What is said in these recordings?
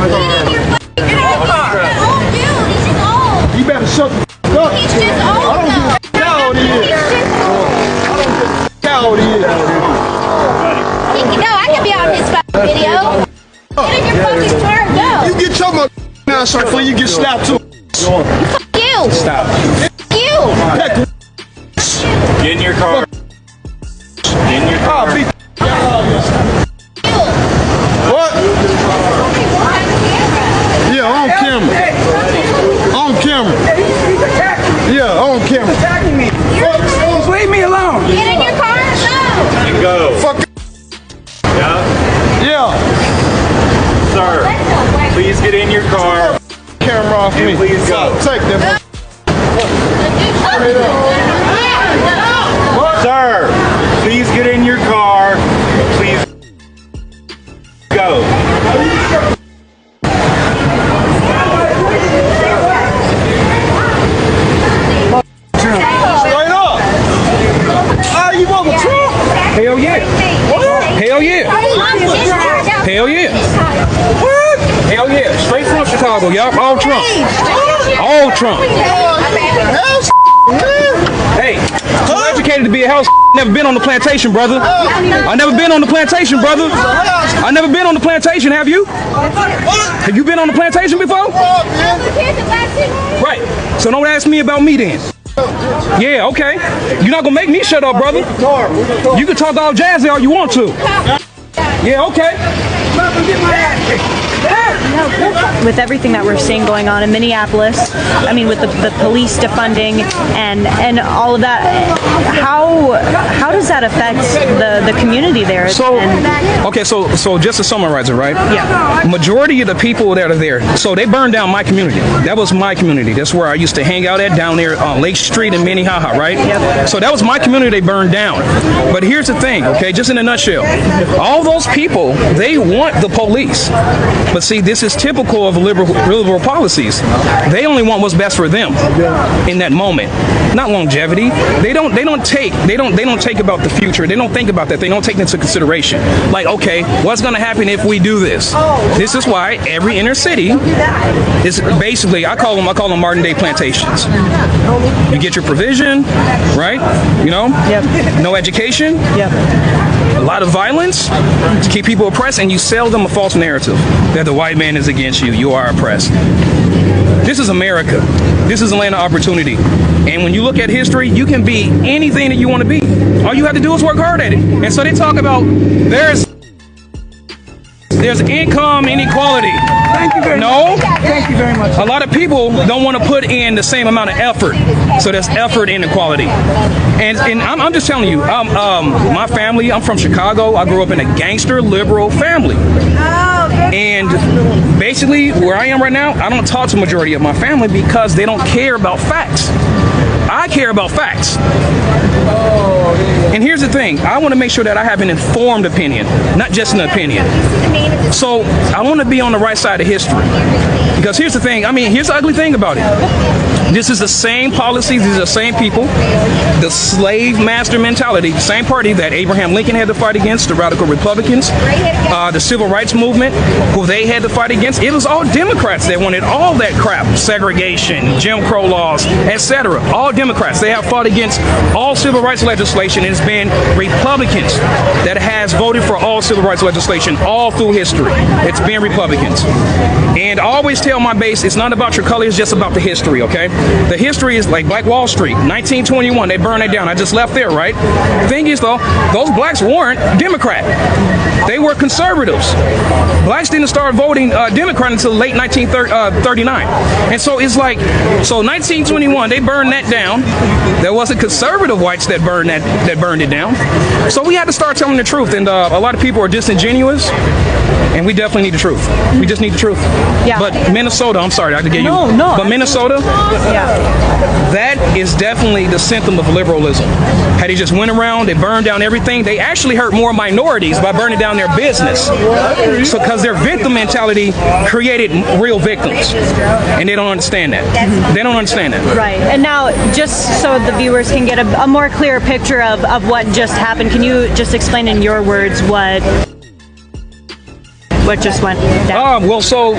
You better shut the f*** up. He's just old. I don't give a f*** how old he is. He's just old. I don't give a f*** how old he is. No, I can be on his fucking video. Get in your fucking car and go. You get your mother ass right before you get slapped too. Fuck you. Stop. You. Get in your car. Get in your car. I'll beat what? Yeah, on camera. On camera. Yeah, on camera. Attacking me. Just leave me alone. Get in your car and go. And go. Fuck. Yeah. Yeah. Sir, please get in your car. Camera off me. Please go. Take that. Sir, please get in your car. Please go. Straight up. Ah, you want the truck? Hell yeah. Hell yeah. Hell yeah. What? Hell yeah. Straight from Chicago, y'all. All Trump. All Trump. Hey, too educated to be a house. Never been on the plantation, brother. I never been on the plantation, brother. I never been on the plantation, have you? Have you been on the plantation before? Right. So don't ask me about me then. Yeah, okay. You're not gonna make me shut up, brother. You can talk all jazzy all you want to. Yeah, okay. With everything that we're seeing going on in Minneapolis, I mean, with the police defunding and all of that, how does that affect the community there? So just to summarize it, right? Yeah. Majority of the people that are there, so they burned down my community. That was my community. That's where I used to hang out at down there on Lake Street in Minnehaha, right? Yep. So that was my community they burned down. But here's the thing, okay, just in a nutshell. All those people, they want the police. But see, this is typical of liberal policies. They only want what's best for them in that moment, not longevity. They don't take about the future. They don't think about that. They don't take into consideration. Like, okay, what's going to happen if we do this? This is why every inner city is basically, I call them modern day plantations. You get your provision, right? You know, Yep. no education. Yep. A lot of violence to keep people oppressed, and you sell them a false narrative that the white man is against you. You are oppressed. This is America. This is a land of opportunity. And when you look at history, you can be anything that you want to be. All you have to do is work hard at it. And so they talk about there's income inequality. Thank you very No? much. Thank you very much. A lot of people don't want to put in the same amount of effort. So there's effort inequality. And I'm just telling you, my family, I'm from Chicago. I grew up in a gangster liberal family. And basically, where I am right now, I don't talk to the majority of my family because they don't care about facts. I care about facts. And here's the thing. I want to make sure that I have an informed opinion, not just an opinion. So I want to be on the right side of history. Because here's the thing. I mean, here's the ugly thing about it. This is the same policies. These are the same people. The slave master mentality, the same party that Abraham Lincoln had to fight against, the radical Republicans, the civil rights movement, who they had to fight against. It was all Democrats that wanted all that crap, segregation, Jim Crow laws, etc. All Democrats. They have fought against all civil rights legislation. It's been Republicans that has voted for all civil rights legislation all through history. It's been Republicans. And I always tell my base, it's not about your color, it's just about the history, okay? The history is like Black Wall Street, 1921, they burned it down. I just left there, right? Thing is though, those blacks weren't Democrat. They were conservatives. Blacks didn't start voting Democrat until late 1939. And so it's like, so 1921, they burned that down. There wasn't conservative whites that burned it down. So we had to start telling the truth. And a lot of people are disingenuous. And we definitely need the truth. We just need the truth. Yeah. But Minnesota, I'm sorry, I could get you. No. But Minnesota, Yeah. that is definitely the symptom of liberalism. Had they just went around, they burned down everything, they actually hurt more minorities by burning down their business. So because their victim mentality created real victims. And they don't understand that. They don't understand that. Right. And now, just so the viewers can get a more clear picture of what just happened, can you just explain in your words what what just went down? Well, so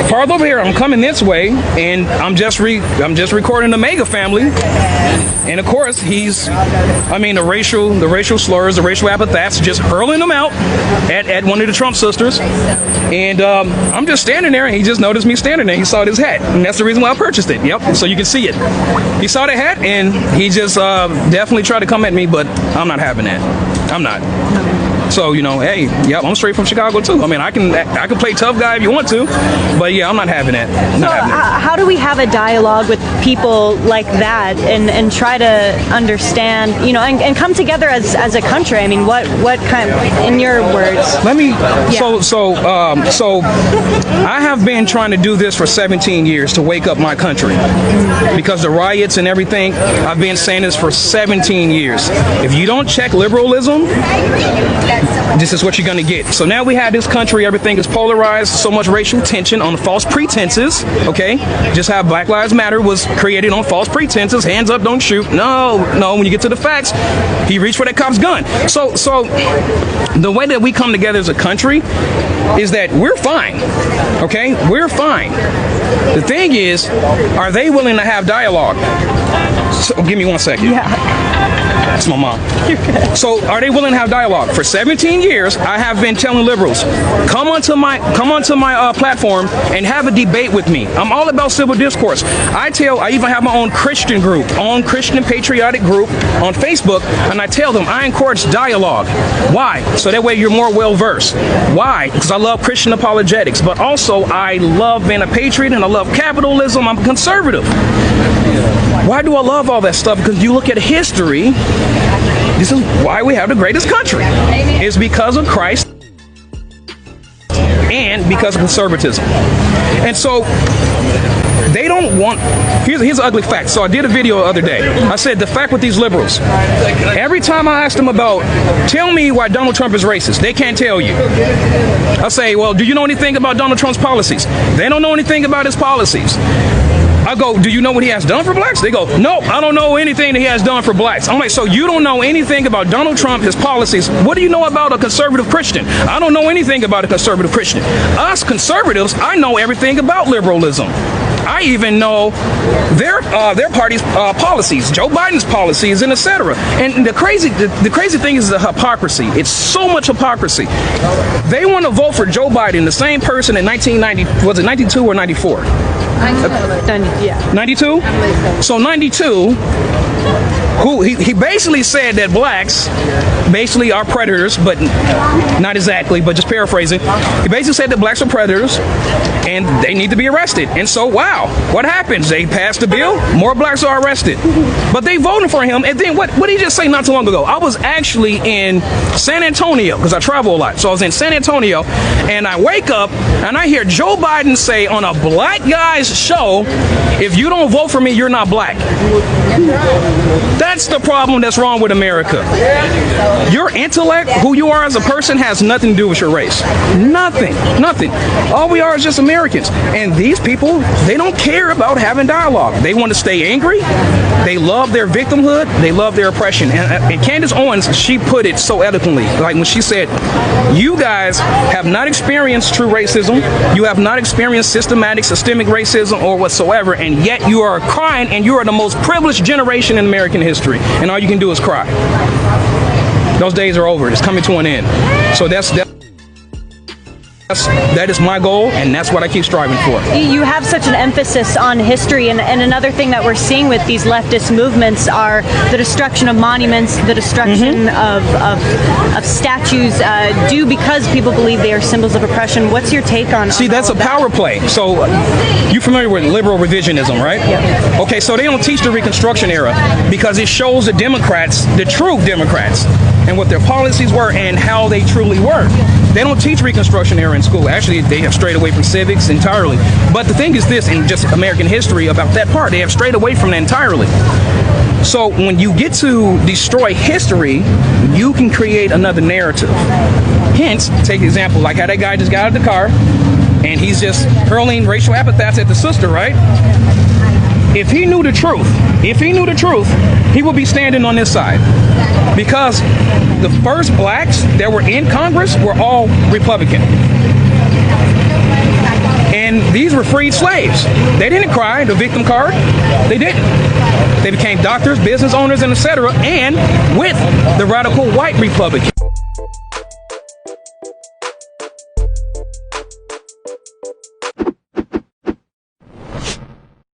farther over here, I'm coming this way, and I'm just recording the Mega Family, and of course the racial slurs, the racial epithets, just hurling them out at one of the Trump sisters, and I'm just standing there, and he just noticed me standing there. He saw this hat, and that's the reason why I purchased it. Yep, so you can see it. He saw the hat, and he just definitely tried to come at me, but I'm not having that. I'm not. So, hey, yeah, I'm straight from Chicago too. I mean, I can play tough guy if you want to, but yeah, I'm not having that. How do we have a dialogue with people like that and try to understand, and come together as a country? I mean, what kind, in your words? Let me. Yeah. So I have been trying to do this for 17 years to wake up my country because the riots and everything. I've been saying this for 17 years. If you don't check liberalism, this is what you're going to get. So now we have this country, everything is polarized, so much racial tension on false pretenses, okay? Just how Black Lives Matter was created on false pretenses, hands up, don't shoot. No, when you get to the facts, he reached for that cop's gun. So the way that we come together as a country is that we're fine, okay? We're fine. The thing is, are they willing to have dialogue? So, give me 1 second. Yeah. That's my mom. So are they willing to have dialogue? For 17 years, I have been telling liberals, come onto my platform and have a debate with me. I'm all about civil discourse. I even have my own Christian group, Christian patriotic group on Facebook, and I tell them I encourage dialogue. Why? So that way you're more well-versed. Why? Because I love Christian apologetics, but also I love being a patriot and I love capitalism. I'm conservative. Why do I love all that stuff? Because you look at history, this is why we have the greatest country. It's because of Christ and because of conservatism. And so they don't want, here's an ugly fact. So I did a video the other day. I said the fact with these liberals, every time I ask them about, tell me why Donald Trump is racist, they can't tell you. I say, well, do you know anything about Donald Trump's policies? They don't know anything about his policies. I go, do you know what he has done for blacks? They go, no, I don't know anything that he has done for blacks. I'm like, so you don't know anything about Donald Trump, his policies. What do you know about a conservative Christian? I don't know anything about a conservative Christian. Us conservatives, I know everything about liberalism. I even know their party's policies, Joe Biden's policies, and etc. And the crazy thing is the hypocrisy. It's so much hypocrisy. They want to vote for Joe Biden, the same person in 1990, was it 92 or 94? 92? So 92, who he basically said that blacks basically are predators, but not exactly, but just paraphrasing. He basically said that blacks are predators and they need to be arrested. And so, wow, what happens? They passed the bill, more blacks are arrested. But they voted for him, and then what did he just say not too long ago? I was actually in San Antonio, because I travel a lot. So I was in San Antonio, and I wake up, and I hear Joe Biden say on a black guy's show, if you don't vote for me, you're not black. That's the problem that's wrong with America. Your intellect, who you are as a person, has nothing to do with your race. Nothing. All we are is just Americans. And these people, they don't care about having dialogue. They want to stay angry. They love their victimhood. They love their oppression. And Candace Owens, she put it so eloquently. Like when she said, you guys have not experienced true racism. You have not experienced systematic, systemic racism or whatsoever. And yet you are crying, and you are the most privileged generation in American history. And all you can do is cry. Those days are over. It's coming to an end. So that is my goal, and that's what I keep striving for. You have such an emphasis on history, and another thing that we're seeing with these leftist movements are the destruction of monuments, the destruction of statues, due because people believe they are symbols of oppression. What's your take on? See, that's a power play. So, you familiar with liberal revisionism, right? Yeah. Okay, so they don't teach the Reconstruction era because it shows the Democrats, the true Democrats, and what their policies were and how they truly were. They don't teach Reconstruction era in school. Actually, they have strayed away from civics entirely. But the thing is this, in just American history about that part, they have strayed away from that entirely. So when you get to destroy history, you can create another narrative. Hence, take an example, like how that guy just got out of the car, and he's just hurling racial epithets at the sister, right? If he knew the truth, he would be standing on this side. Because the first blacks that were in Congress were all Republican. And these were freed slaves. They didn't cry the victim card. They didn't. They became doctors, business owners, and etc. And with the radical white Republican.